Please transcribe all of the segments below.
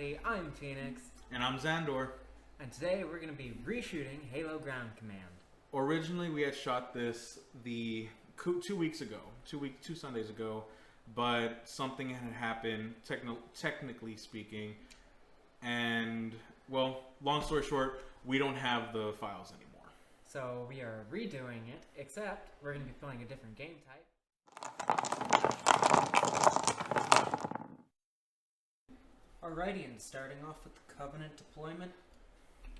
everybody, I'm Phoenix. And I'm Xandor. And today we're going to be reshooting Halo Ground Command. Originally we had shot this 2 weeks ago, two Sundays ago, but something had happened, technically speaking, and, well, long story short, we don't have the files anymore. So we are redoing it, except we're going to be playing a different game type. Alrighty, and starting off with the Covenant deployment.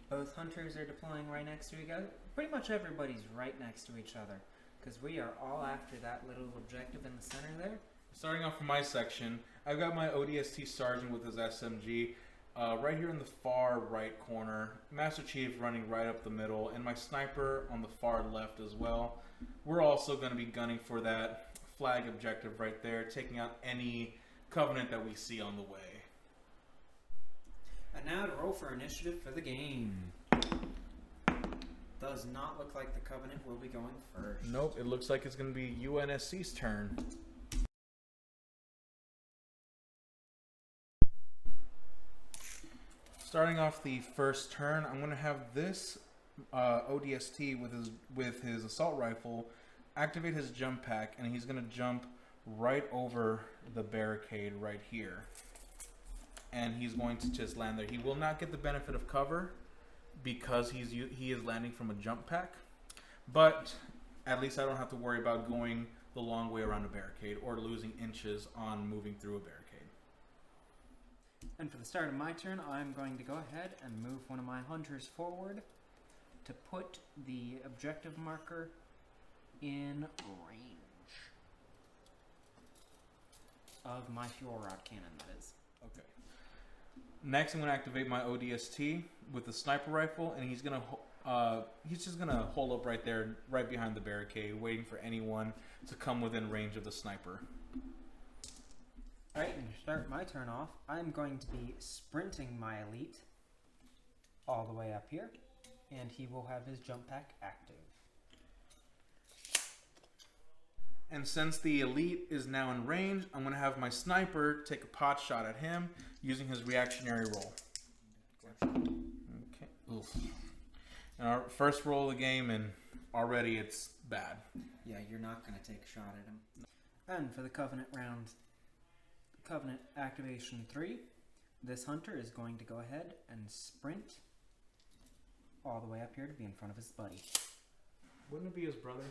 Both hunters are deploying right next to each other. Pretty much everybody's right next to each other, because we are all after that little objective in the center there. Starting off from my section, I've got my ODST Sergeant with his SMG right here in the far right corner, Master Chief running right up the middle, and my sniper on the far left as well. We're also going to be gunning for that flag objective right there, taking out any Covenant that we see on the way. And now to roll for initiative for the game. Does not look like the Covenant will be going first. Nope, it looks like it's going to be UNSC's turn. Starting off the first turn, I'm going to have this ODST with his assault rifle activate his jump pack, and he's going to jump right over the barricade right here. And he's going to just land there. He will not get the benefit of cover because he is landing from a jump pack. But at least I don't have to worry about going the long way around a barricade or losing inches on moving through a barricade. And for the start of my turn, I'm going to go ahead and move one of my hunters forward to put the objective marker in range of my fuel rod cannon, that is. Okay. Next, I'm going to activate my ODST with the sniper rifle, and he's just going to hold up right there, right behind the barricade, waiting for anyone to come within range of the sniper. Alright, and to start my turn off, I'm going to be sprinting my elite all the way up here, and he will have his jump pack active. And since the elite is now in range, I'm going to have my sniper take a pot shot at him using his reactionary roll. Okay. Oof. And our first roll of the game, and already it's bad. Yeah, you're not going to take a shot at him. And for the Covenant round, Covenant activation 3, this hunter is going to go ahead and sprint all the way up here to be in front of his buddy. Wouldn't it be his brother?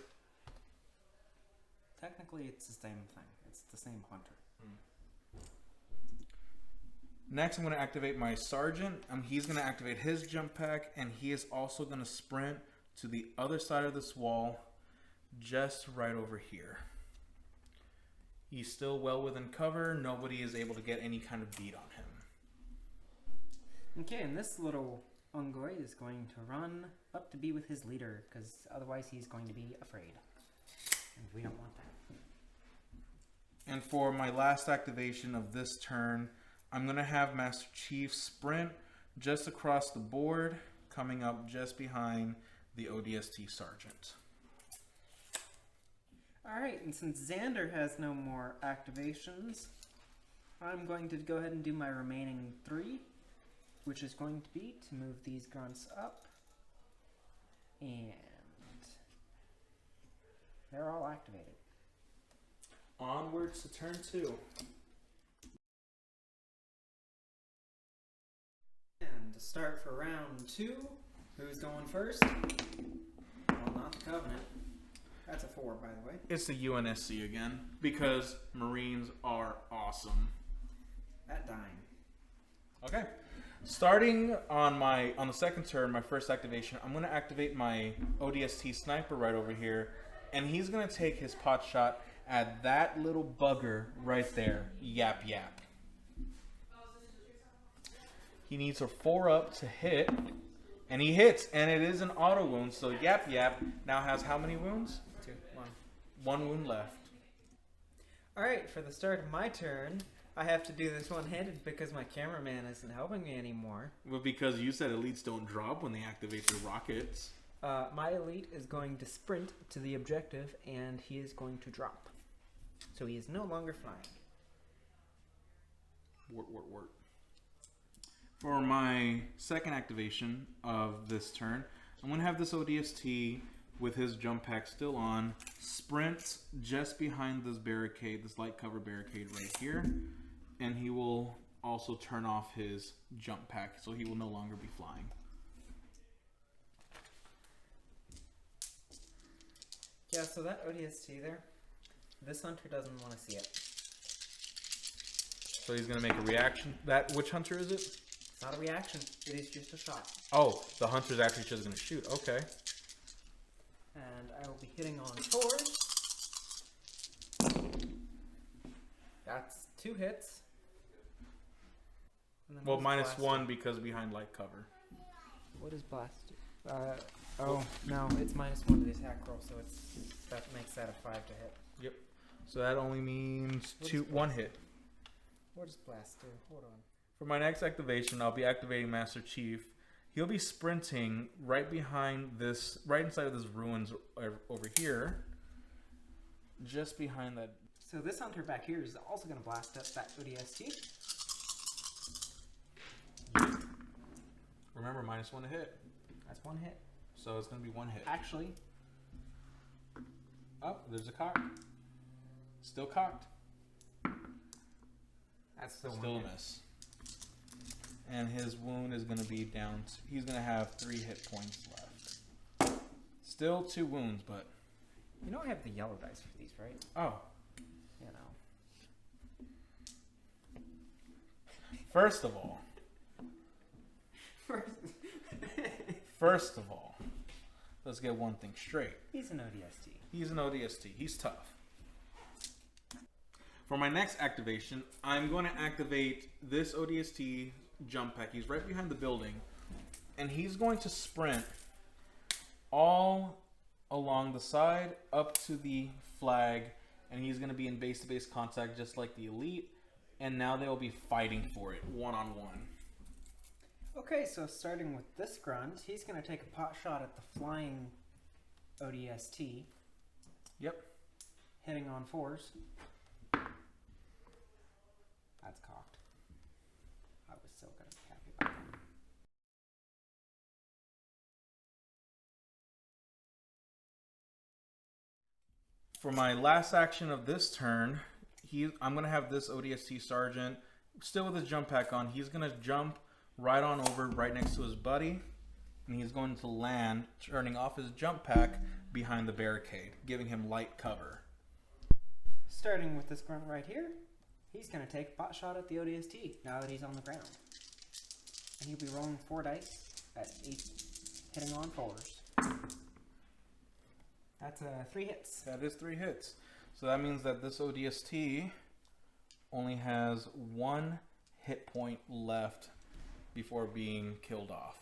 Technically, it's the same thing. It's the same hunter. Next, I'm going to activate my sergeant. He's going to activate his jump pack, and he is also going to sprint to the other side of this wall, just right over here. He's still well within cover. Nobody is able to get any kind of beat on him. Okay, and this little Ungoy is going to run up to be with his leader, because otherwise he's going to be afraid. And we don't want that. And for my last activation of this turn, I'm going to have Master Chief sprint just across the board, coming up just behind the ODST Sergeant. Alright, and since Xandor has no more activations, I'm going to go ahead and do my remaining 3, which is going to be to move these grunts up, and they're all activated. Onwards to turn 2. And to start for round 2, who's going first? Well, not the Covenant. That's a 4, by the way. It's the UNSC again, because Marines are awesome. At dying. Okay. Starting on the second turn, my first activation, I'm going to activate my ODST sniper right over here, and he's going to take his pot shot at that little bugger right there. Yap yap. He needs a 4-up to hit, and he hits, and it is an auto wound, so Yap Yap now has how many wounds? 2. 1. 1 wound left. Alright, for the start of my turn, I have to do this one-handed because my cameraman isn't helping me anymore. Well, because you said elites don't drop when they activate their rockets. My elite is going to sprint to the objective, and he is going to drop. So he is no longer flying. Wort. For my second activation of this turn, I'm going to have this ODST with his jump pack still on, sprint just behind this barricade, this light cover barricade right here, and he will also turn off his jump pack, so he will no longer be flying. Yeah, so that ODST there, this hunter doesn't want to see it. So he's going to make a reaction. Which hunter is it? It's not a reaction, it is just a shot. Oh, the hunter's actually just going to shoot. Okay. And I will be hitting on 4s. That's 2 hits. And then Well, what does minus blast 1 do? because behind light cover. What does blast do? Oh, no, it's minus 1 to the attack roll, so that makes that a 5 to hit. Yep. So that only means What is 1 hit. What does blast do? Hold on. For my next activation, I'll be activating Master Chief. He'll be sprinting right behind this, right inside of this ruins over here. Just behind that. So this hunter back here is also going to blast up that ODST. Remember, minus 1 to hit. That's 1 hit. So it's going to be 1 hit. Actually, Oh, there's a cock. Still cocked. that's the Still one a miss. And his wound is going to be down. He's going to have 3 hit points left. Still 2 wounds, but... You know I have the yellow dice for these, right? Oh. You know. First of all, let's get one thing straight. He's an ODST. He's an ODST. He's tough. For my next activation, I'm going to activate this ODST jump pack. He's right behind the building. And he's going to sprint all along the side up to the flag. And he's going to be in base-to-base contact just like the elite. And now they'll be fighting for it, one-on-one. Okay, so starting with this grunt, he's going to take a pot shot at the flying ODST. Yep. Hitting on 4s. That's cocked. I was still going to be happy about that. For my last action of this turn, I'm going to have this ODST Sergeant, still with his jump pack on. He's going to jump right on over, right next to his buddy. And he's going to land, turning off his jump pack behind the barricade, giving him light cover. Starting with this grunt right here, he's going to take a pot shot at the ODST now that he's on the ground. And he'll be rolling 4 dice at 8, hitting on 4s. That's 3 hits. That is 3 hits. So that means that this ODST only has 1 hit point left before being killed off.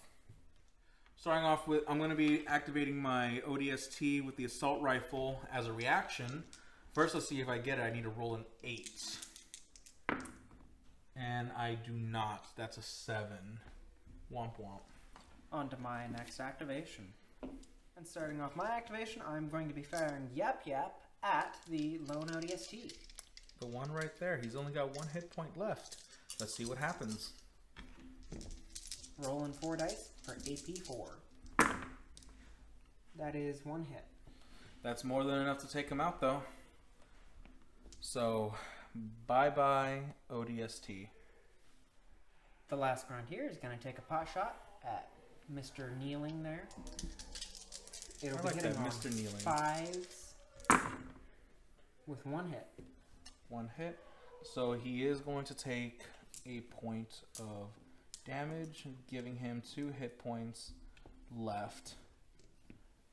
Starting off with, I'm going to be activating my ODST with the assault rifle as a reaction. First, let's see if I get it. I need to roll an 8. And I do not. That's a 7. Womp womp. On to my next activation. And starting off my activation, I'm going to be firing Yap Yap at the lone ODST. The one right there. He's only got 1 hit point left. Let's see what happens. Rolling 4 dice for AP 4. That is 1 hit. That's more than enough to take him out, though. So, bye-bye ODST. The last grunt here is going to take a pot shot at Mr. Kneeling there. It'll I be like hitting that, on Mr. Kneeling. 5s with 1 hit. 1 hit. So he is going to take a point of damage, giving him 2 hit points left.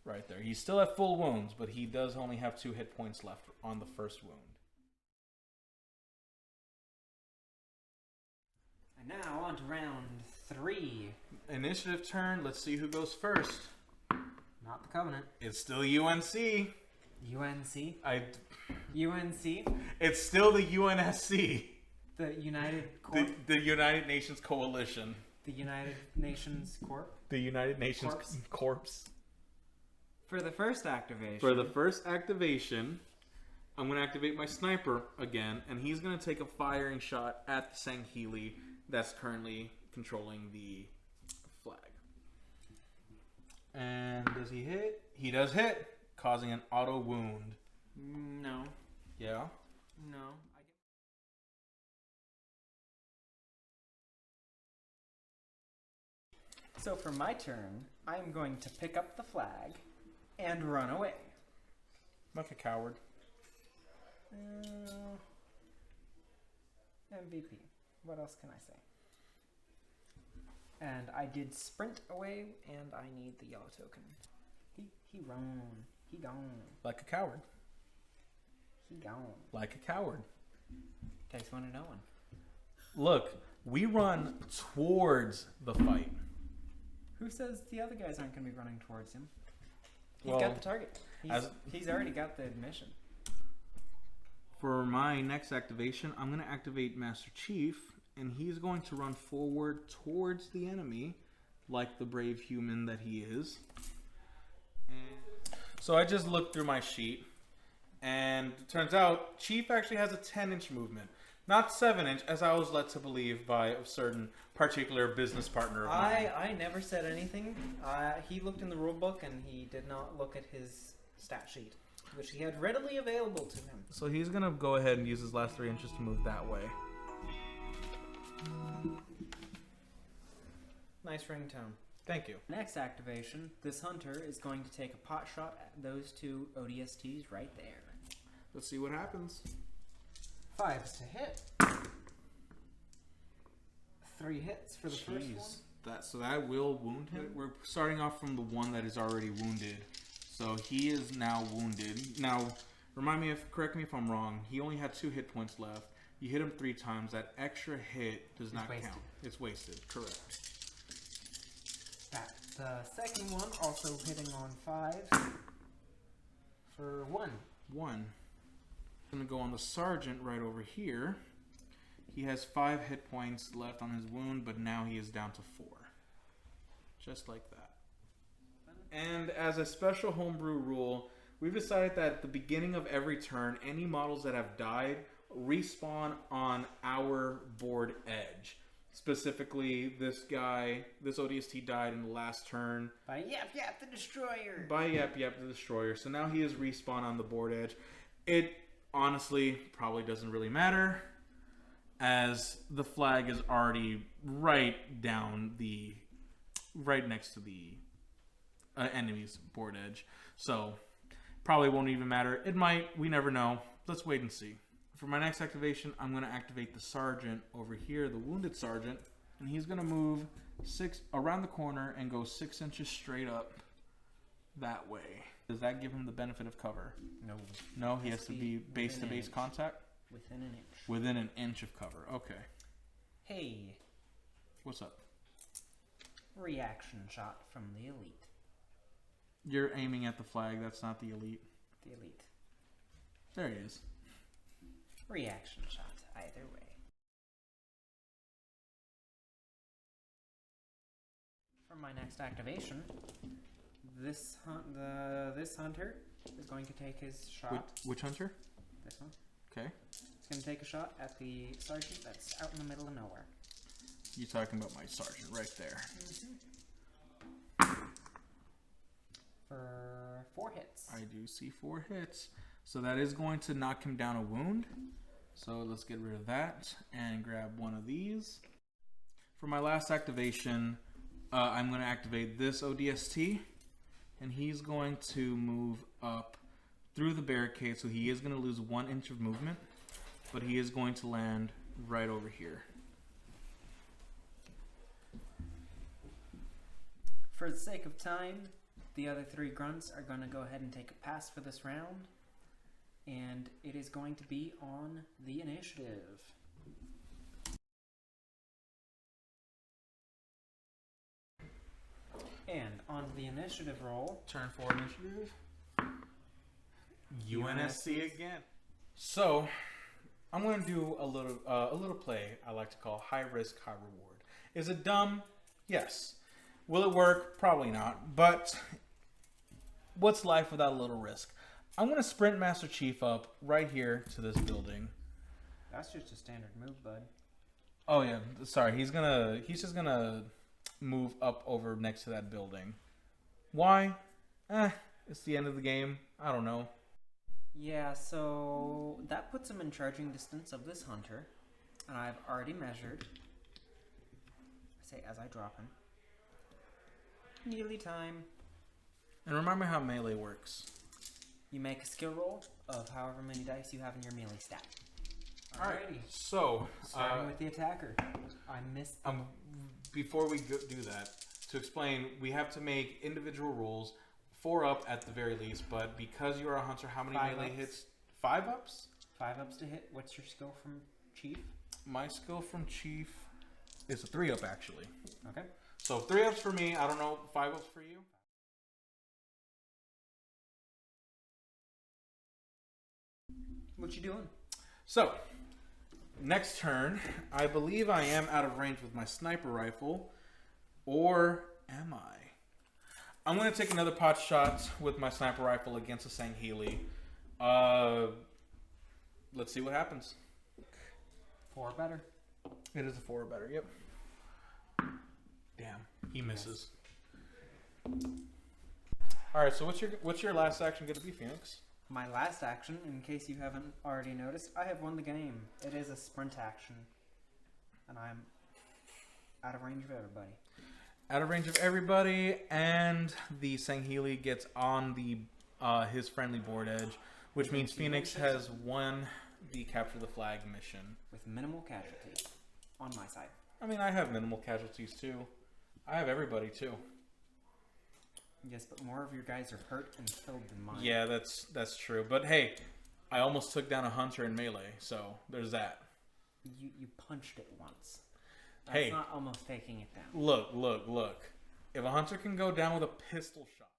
Right there. He's still at full wounds, but he does only have 2 hit points left on the first wound. And now on to round 3. Initiative turn. Let's see who goes first. Not the Covenant. It's still UNC. UNC. UNC. UNC. It's still the UNSC. The United Corp. The United Nations Coalition. The United Nations Corp. The United Nations Corps. For the first activation. For the first activation, I'm going to activate my sniper again, and he's going to take a firing shot at the Sanghili that's currently controlling the flag. And does he hit? He does hit, causing an auto wound. No. Yeah. No. So for my turn, I'm going to pick up the flag and run away. Like a coward. MVP. What else can I say? And I did sprint away, and I need the yellow token. He run. He gone. Like a coward. He gone. Like a coward. Takes one to know one. Look, we run towards the fight. Who says the other guys aren't going to be running towards him? He's Well, got the target. He's already got the mission. For my next activation, I'm going to activate Master Chief, and he's going to run forward towards the enemy, like the brave human that he is. So I just looked through my sheet, and it turns out Chief actually has a 10-inch movement. Not 7-inch, as I was led to believe by a certain particular business partner of mine. I never said anything. He looked in the rule book, and he did not look at his stat sheet, which he had readily available to him. So he's going to go ahead and use his last 3 inches to move that way. Nice ringtone. Thank you. Next activation, this hunter is going to take a pot shot at those two ODSTs right there. Let's see what happens. 5s to hit. 3 hits for the first one. So that will wound him. We're starting off from the one that is already wounded. So he is now wounded. Now, correct me if I'm wrong. He only had 2 hit points left. You hit him 3 times. That extra hit does not count. It's wasted. Correct. The second one also hitting on 5 for 1. 1. I'm going to go on the sergeant right over here. He has 5 hit points left on his wound, but now he is down to 4. Just like that. And as a special homebrew rule, we've decided that at the beginning of every turn, any models that have died respawn on our board edge. Specifically, this ODST died in the last turn. By Yap Yap the Destroyer. By Yap Yap the Destroyer. So now he is respawn on the board edge. It honestly probably doesn't really matter, as the flag is already right next to the enemy's board edge. So probably won't even matter. It might. We never know. Let's wait and see. For my next activation, I'm going to activate the sergeant over here, the wounded sergeant, and he's going to move 6 around the corner and go 6 inches straight up that way. Does that give him the benefit of cover? No. No, he has to be base-to-base contact? Within an inch. Within an inch of cover. Okay. Hey. What's up? Reaction shot from the elite. You're aiming at the flag. That's not the elite. The elite. There he is. Reaction shot, either way. For my next activation, this hunter is going to take his shot. Which hunter? This one. Okay. He's going to take a shot at the sergeant that's out in the middle of nowhere. You're talking about my sergeant right there. For 4 hits. I do see 4 hits. So that is going to knock him down a wound. So let's get rid of that and grab one of these. For my last activation, I'm going to activate this ODST. And he's going to move up through the barricade. So he is going to lose 1 inch of movement. But he is going to land right over here. For the sake of time, the other 3 grunts are going to go ahead and take a pass for this round. And it is going to be on the initiative. And on the initiative roll, Turn 4 initiative. UNSC again. So, I'm going to do a little play I like to call high risk, high reward. Is it dumb? Yes. Will it work? Probably not. But what's life without a little risk? I'm going to sprint Master Chief up right here to this building. that's just a standard move, bud. Oh yeah, sorry. He's just gonna move up over next to that building. Why? It's the end of the game. I don't know. Yeah, so that puts him in charging distance of this hunter, and I've already measured. I say as I drop him. Melee time. And remember how melee works. You make a skill roll of however many dice you have in your melee stat. Alrighty. So starting with the attacker. I missed. Before we do that, to explain, we have to make individual rules. 4 up at the very least, but because you are a hunter, how many 5 melee ups. hits? 5 ups? 5 ups to hit. What's your skill from Chief? My skill from Chief is a 3 up actually. Okay. So 3 ups for me. I don't know. 5 ups for you. What you doing? So next turn, I believe I am out of range with my sniper rifle, or am I? I'm going to take another pot shot with my sniper rifle against a Sangheili. Let's see what happens. 4 or better. It is a 4 or better, yep. Damn, he misses. Alright, so what's your last action going to be, Phoenix? My last action, in case you haven't already noticed, I have won the game. It is a sprint action. And I'm out of range of everybody. Out of range of everybody, and the Sangheili gets on the his friendly board edge, which means Phoenix has won the capture the flag mission. With minimal casualties on my side. I mean, I have minimal casualties too. I have everybody too. Yes, but more of your guys are hurt and killed than mine. Yeah, that's true. But hey, I almost took down a hunter in melee, so there's that. You punched it once. That's Hey, not almost taking it down. look. If a hunter can go down with a pistol shot.